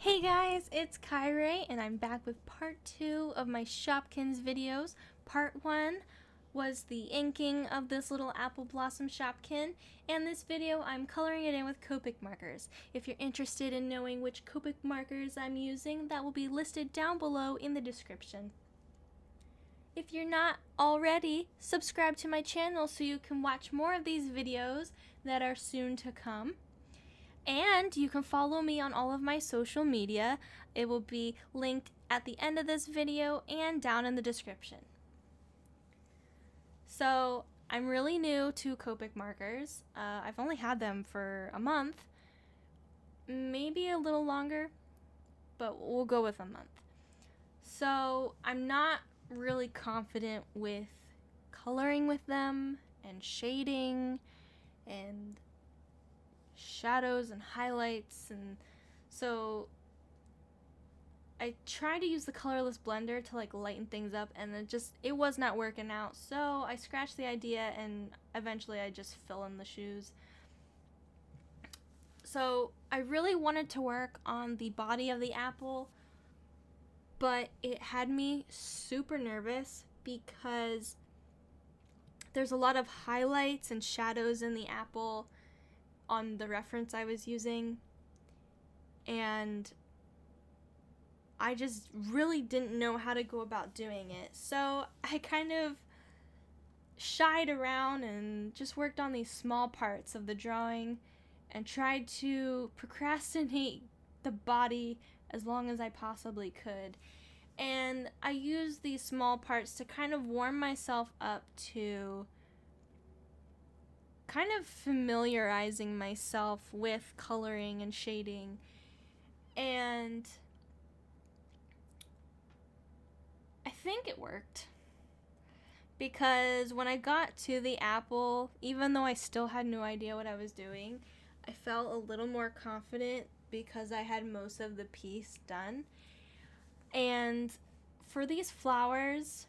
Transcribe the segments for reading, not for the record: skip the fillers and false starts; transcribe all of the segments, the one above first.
Hey guys, it's Kyrie, and I'm back with part 2 of my Shopkins videos. Part 1 was the inking of this little apple blossom Shopkin, and this video I'm coloring it in with Copic markers. If you're interested in knowing which Copic markers I'm using, that will be listed down below in the description. If you're not already, subscribe to my channel so you can watch more of these videos that are soon to come. And you can follow me on all of my social media. It will be linked at the end of this video and down in the description. So I'm really new to Copic markers. I've only had them for a month, maybe a little longer, but we'll go with a month. So I'm not really confident with coloring with them and shading and shadows and highlights, and so I tried to use the colorless blender to like lighten things up, and it was not working out, so I scratched the idea and eventually I just fill in the shoes. So I really wanted to work on the body of the apple, but it had me super nervous because there's a lot of highlights and shadows in the apple on the reference I was using, and I just really didn't know how to go about doing it. So I kind of shied around and just worked on these small parts of the drawing and tried to procrastinate the body as long as I possibly could. And I used these small parts to kind of warm myself up to kind of familiarizing myself with coloring and shading. And I think it worked, because when I got to the apple, even though I still had no idea what I was doing, I felt a little more confident because I had most of the piece done. And for these flowers,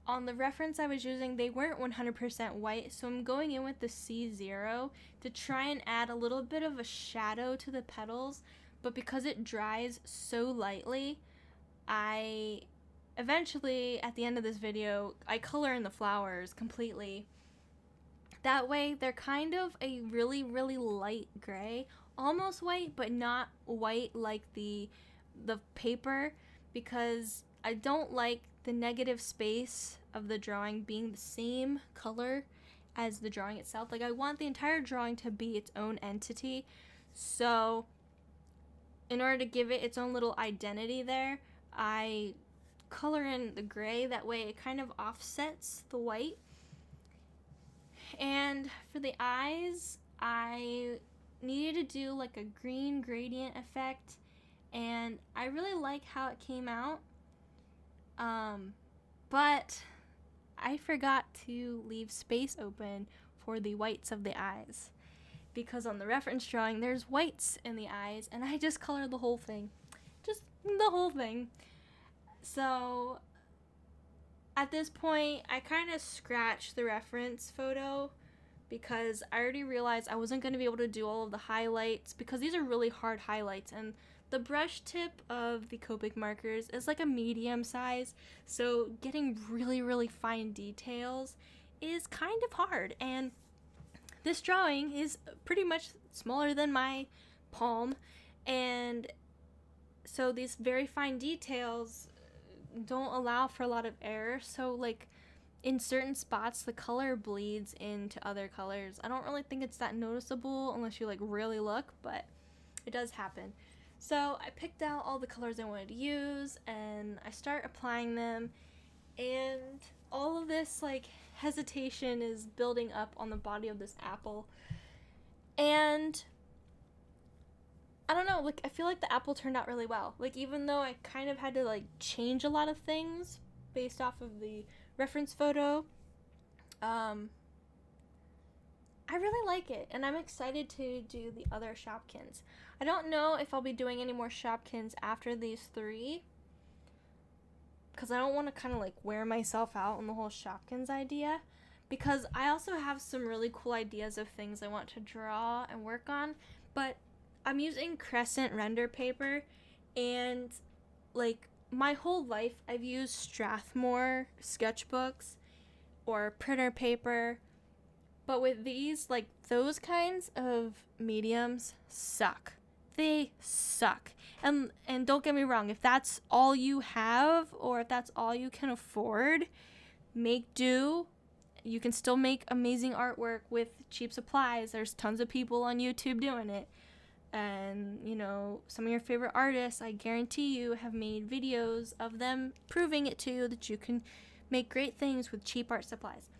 on the reference I was using, they weren't 100% white, so I'm going in with the C0 to try and add a little bit of a shadow to the petals, but because it dries so lightly, I eventually, at the end of this video, I color in the flowers completely. That way, they're kind of a really, really light gray, almost white, but not white like the paper, because I don't like the negative space of the drawing being the same color as the drawing itself. Like, I want the entire drawing to be its own entity. So in order to give it its own little identity there, I color in the gray. That way it kind of offsets the white. And for the eyes, I needed to do like a green gradient effect, and I really like how it came out. But I forgot to leave space open for the whites of the eyes, because on the reference drawing there's whites in the eyes, and I just colored the whole thing. Just the whole thing. So at this point, I kind of scratched the reference photo because I already realized I wasn't going to be able to do all of the highlights, because these are really hard highlights, and the brush tip of the Copic markers is like a medium size, so getting really, really fine details is kind of hard, and this drawing is pretty much smaller than my palm, and so these very fine details don't allow for a lot of error, so like in certain spots the color bleeds into other colors. I don't really think it's that noticeable unless you like really look, but it does happen. So I picked out all the colors I wanted to use and I start applying them, and all of this like hesitation is building up on the body of this apple. And I don't know, like I feel like the apple turned out really well. Like, even though I kind of had to like change a lot of things based off of the reference photo, I really like it, and I'm excited to do the other Shopkins. I don't know if I'll be doing any more Shopkins after these 3, because I don't want to kind of like wear myself out on the whole Shopkins idea, because I also have some really cool ideas of things I want to draw and work on, but I'm using Crescent render paper, and like my whole life I've used Strathmore sketchbooks or printer paper, but with these, like, those kinds of mediums suck. They suck. And don't get me wrong, if that's all you have or if that's all you can afford, make do. You can still make amazing artwork with cheap supplies. There's tons of people on YouTube doing it. And, you know, some of your favorite artists, I guarantee you, have made videos of them proving it to you that you can make great things with cheap art supplies.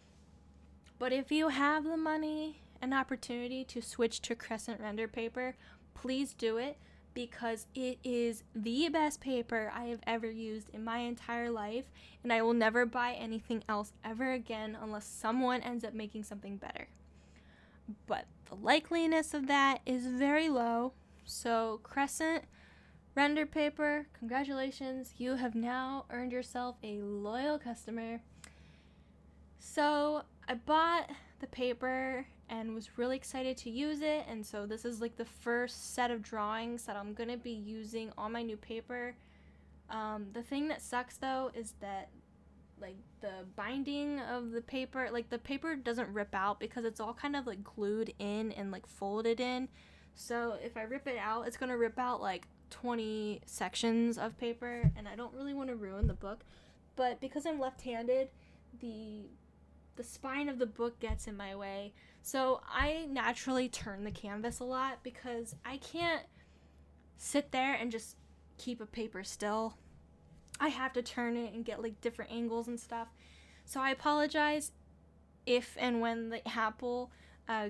But if you have the money and opportunity to switch to Crescent render paper, please do it, because it is the best paper I have ever used in my entire life, and I will never buy anything else ever again unless someone ends up making something better. But the likeliness of that is very low, so Crescent render paper, congratulations, you have now earned yourself a loyal customer. So I bought the paper and was really excited to use it, and so this is like the first set of drawings that I'm gonna be using on my new paper. The thing that sucks though is that, like, the binding of the paper, like, the paper doesn't rip out because it's all kind of like glued in and like folded in. So if I rip it out, it's gonna rip out like 20 sections of paper, and I don't really want to ruin the book. But because I'm left-handed, the spine of the book gets in my way. So I naturally turn the canvas a lot because I can't sit there and just keep a paper still. I have to turn it and get like different angles and stuff. So I apologize if and when the apple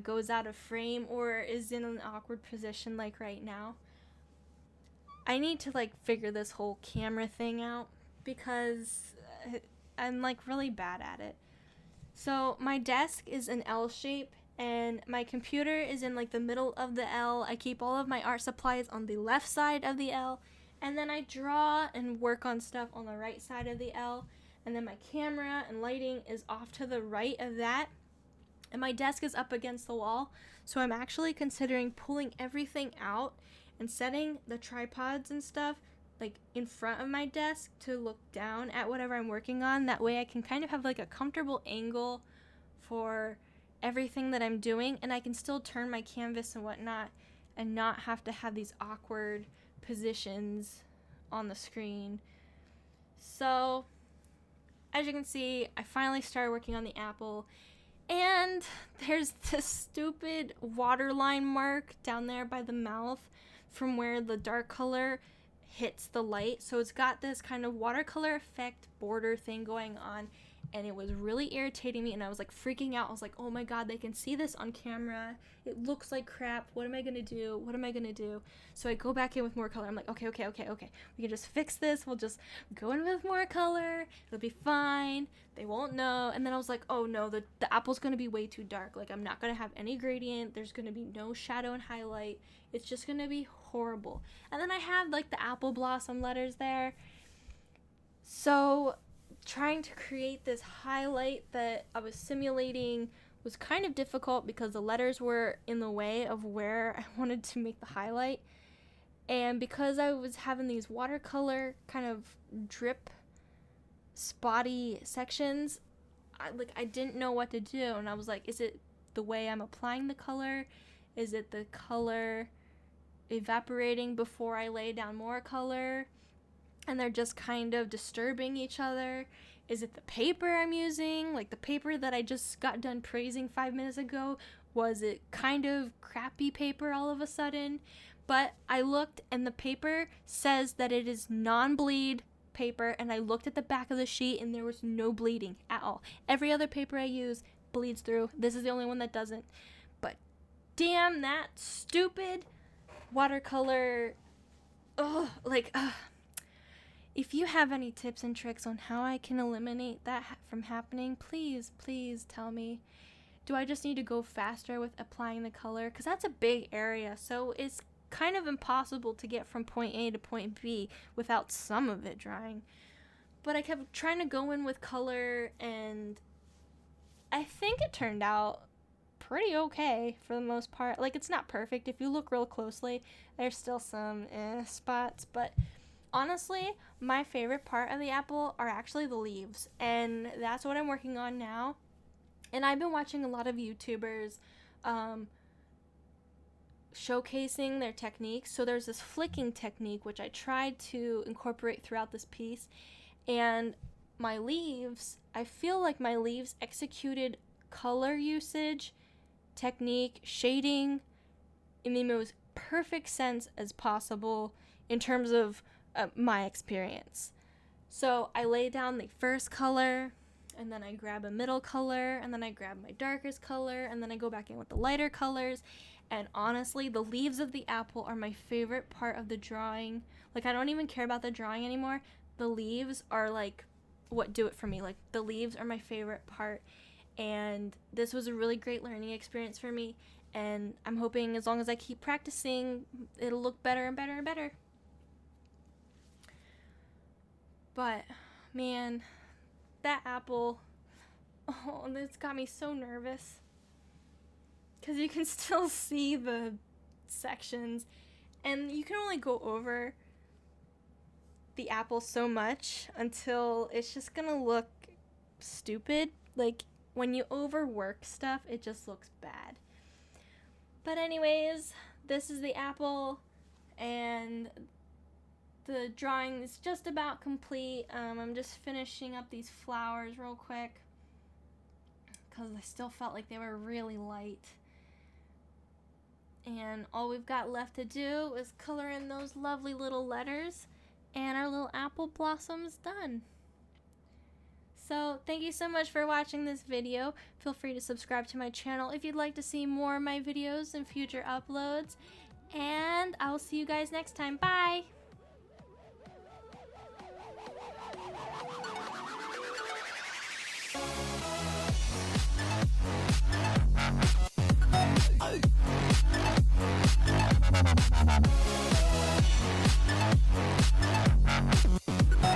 goes out of frame or is in an awkward position like right now. I need to like figure this whole camera thing out because I'm like really bad at it. So my desk is an L shape and my computer is in like the middle of the L. I keep all of my art supplies on the left side of the L, and then I draw and work on stuff on the right side of the L, and then my camera and lighting is off to the right of that, and my desk is up against the wall. So I'm actually considering pulling everything out and setting the tripods and stuff like in front of my desk to look down at whatever I'm working on. That way I can kind of have like a comfortable angle for everything that I'm doing, and I can still turn my canvas and whatnot and not have to have these awkward positions on the screen. So as you can see, I finally started working on the apple, and there's this stupid waterline mark down there by the mouth from where the dark color hits the light. So it's got this kind of watercolor effect border thing going on, and it was really irritating me, and I was like freaking out. I was like, oh my god, they can see this on camera. It looks like crap. What am I gonna do? What am I gonna do? So I go back in with more color. I'm like, okay. We can just fix this. We'll just go in with more color. It'll be fine. They won't know. And then I was like, oh no, the apple's gonna be way too dark. Like, I'm not gonna have any gradient. There's gonna be no shadow and highlight. It's just gonna be horrible. And then I have like the apple blossom letters there. So trying to create this highlight that I was simulating was kind of difficult because the letters were in the way of where I wanted to make the highlight. And because I was having these watercolor kind of drip spotty sections, I didn't know what to do. And I was like, is it the way I'm applying the color? Is it the color evaporating before I lay down more color? And they're just kind of disturbing each other. Is it the paper I'm using? Like the paper that I just got done praising 5 minutes ago, was it kind of crappy paper all of a sudden? But I looked, and the paper says that it is non-bleed paper, and I looked at the back of the sheet and there was no bleeding at all. Every other paper I use bleeds through. This is the only one that doesn't. But damn that stupid watercolor. If you have any tips and tricks on how I can eliminate that from happening, please tell me. Do I just need to go faster with applying the color? Because that's a big area, so it's kind of impossible to get from point A to point B without some of it drying. But I kept trying to go in with color, and I think it turned out pretty okay for the most part. Like, it's not perfect. If you look real closely, there's still some spots, but honestly, my favorite part of the apple are actually the leaves, and that's what I'm working on now. And I've been watching a lot of YouTubers showcasing their techniques. So there's this flicking technique, which I tried to incorporate throughout this piece, and my leaves, I feel like my leaves executed color usage, technique, shading in the most perfect sense as possible in terms of my experience. So I lay down the first color, and then I grab a middle color, and then I grab my darkest color, and then I go back in with the lighter colors. And honestly, the leaves of the apple are my favorite part of the drawing. Like, I don't even care about the drawing anymore. The leaves are like what do it for me. Like, the leaves are my favorite part, and this was a really great learning experience for me, and I'm hoping as long as I keep practicing, it'll look better and better and better. But man, that apple, oh, this got me so nervous, because you can still see the sections, and you can only go over the apple so much until it's just gonna look stupid. Like, when you overwork stuff, it just looks bad. But anyways, this is the apple, and the drawing is just about complete. I'm just finishing up these flowers real quick because I still felt like they were really light. And all we've got left to do is color in those lovely little letters, and our little apple blossom's done. So thank you so much for watching this video. Feel free to subscribe to my channel if you'd like to see more of my videos and future uploads. And I will see you guys next time. Bye! Hey.